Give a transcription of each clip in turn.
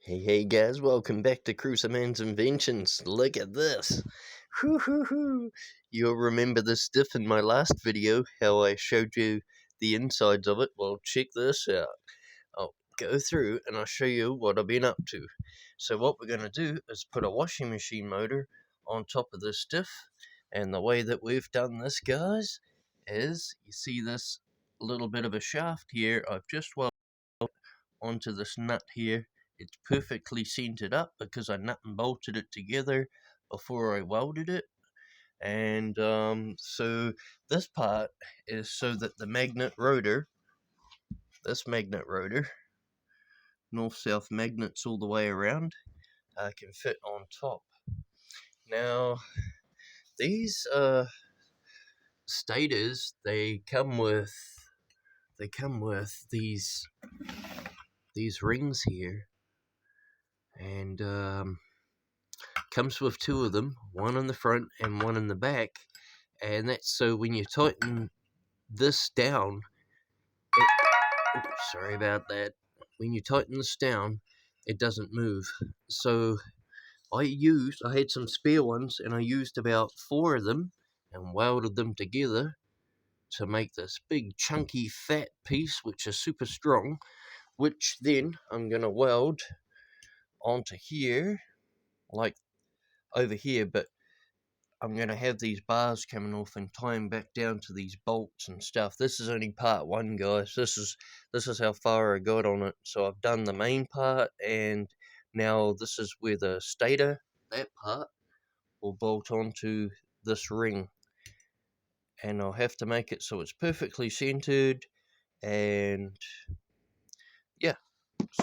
Hey guys, welcome back to Cruiserman's Inventions. Look at this. Hoo hoo hoo. You'll remember this diff in my last video, how I showed you the insides of it. Well, check this out. I'll go through and I'll show you what I've been up to. So what we're going to do is put a washing machine motor on top of this diff. And the way that we've done this, guys, is you see this little bit of a shaft here. I've just welded onto this nut here. It's perfectly centered up because I nut and bolted it together before I welded it. And so this part is so that the magnet rotor, this magnet rotor, north-south magnets all the way around, can fit on top. Now these stators, they come with these rings here, and comes with two of them, one in the front and one in the back, and that's so when you tighten this down, sorry about that, when you tighten this down, it doesn't move. So I had some spare ones, and I used about 4 of them and welded them together to make this big chunky fat piece, which is super strong, which then I'm going to weld onto here, like over here, but I'm going to have these bars coming off and tie them back down to these bolts and stuff. This is only part 1, guys. This is how far I got on it. So I've done the main part, and now this is where the stator, that part, will bolt onto this ring. And I'll have to make it so it's perfectly centered, and yeah.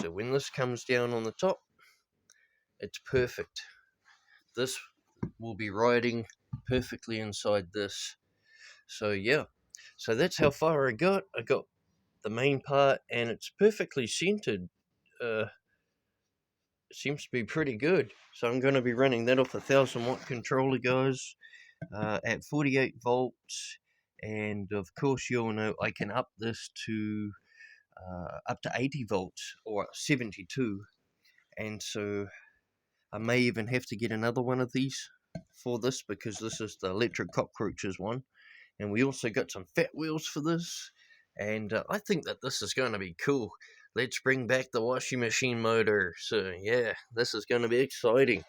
So when this comes down on the top, it's perfect. This will be riding perfectly inside this. So yeah, so that's how far I got. I got the main part, and it's perfectly centered. Seems to be pretty good. So I'm going to be running that off a 1000-watt controller, guys, at 48 volts. And of course, you'll know I can up this to up to 80 volts or 72. And so I may even have to get another one of these for this, because this is the electric cockroaches one. And we also got some fat wheels for this, and I think that this is going to be cool. Let's bring back the washing machine motor. So yeah, this is going to be exciting.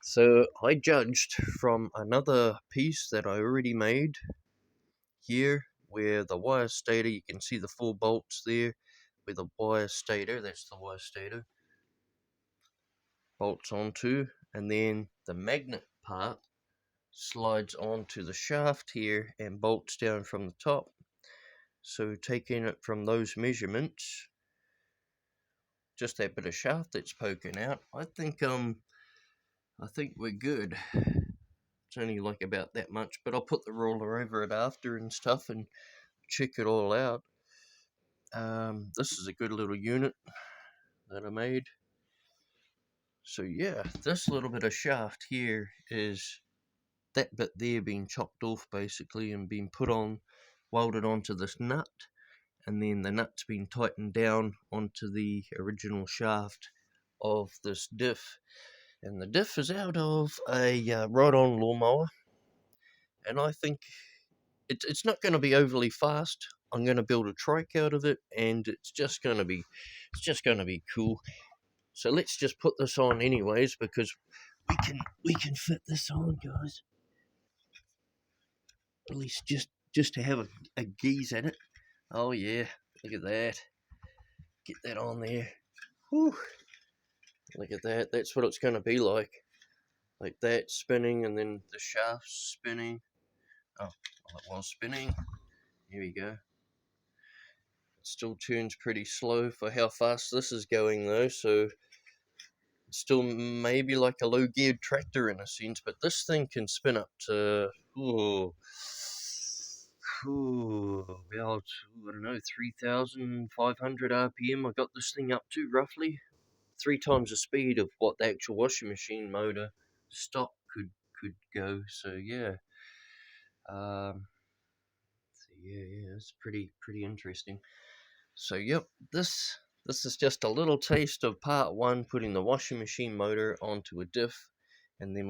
So I judged from another piece that I already made here, where the wire stator, you can see the 4 bolts there, where the wire stator, that's the wire stator, bolts onto, and then the magnet part slides onto the shaft here and bolts down from the top. So taking it from those measurements, just that bit of shaft that's poking out, I think we're good. It's only like about that much, but I'll put the ruler over it after and stuff and check it all out. This is a good little unit that I made. So yeah, this little bit of shaft here is that bit there being chopped off basically and being put on, welded onto this nut, and then the nut's been tightened down onto the original shaft of this diff. And the diff is out of a ride-on lawnmower, and I think it's not going to be overly fast. I'm going to build a trike out of it, and it's just going to be cool. So let's just put this on anyways, because we can fit this on, guys. At least just to have a gaze at it. Oh yeah, look at that. Get that on there. Whew. Look at that. That's what it's going to be like. Like that, spinning, and then the shaft's spinning. Oh, well, it was spinning. Here we go. It still turns pretty slow for how fast this is going, though, so it's still maybe like a low-geared tractor in a sense, but this thing can spin up to, about, I don't know, 3,500 RPM. I got this thing up to, roughly 3 times the speed of what the actual washing machine motor stock could go. So yeah, yeah, it's pretty interesting. So yep, this this is just a little taste of part 1, putting the washing machine motor onto a diff, and then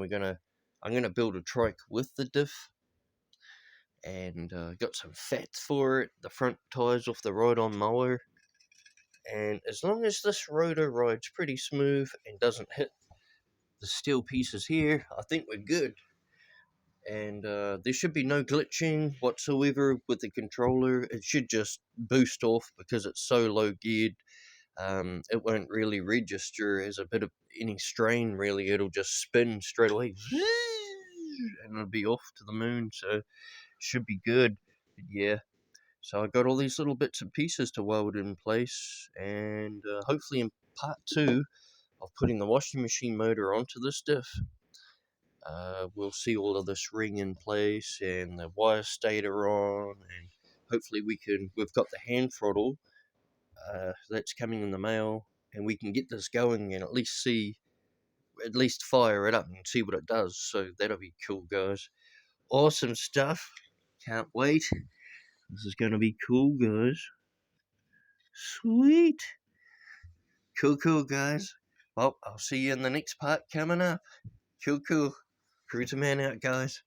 I'm gonna build a trike with the diff, and got some fats for it, the front tires off the ride-on mower, and as long as this rotor rides pretty smooth and doesn't hit the steel pieces here, I think we're good. And there should be no glitching whatsoever with the controller. It should just boost off because it's so low geared. It won't really register as a bit of any strain, really. It'll just spin straight away and it'll be off to the moon, so it should be good. Yeah, so I got all these little bits and pieces to weld in place, and hopefully in part 2 of putting the washing machine motor onto this diff, we'll see all of this ring in place and the wire stator on, and hopefully we've got the hand throttle that's coming in the mail, and we can get this going and at least fire it up and see what it does. So that'll be cool, guys. Awesome stuff. Can't wait. This is going to be cool, guys. Sweet. Cool, guys. Well, I'll see you in the next part coming up. Cool. Cruiser Man out, guys.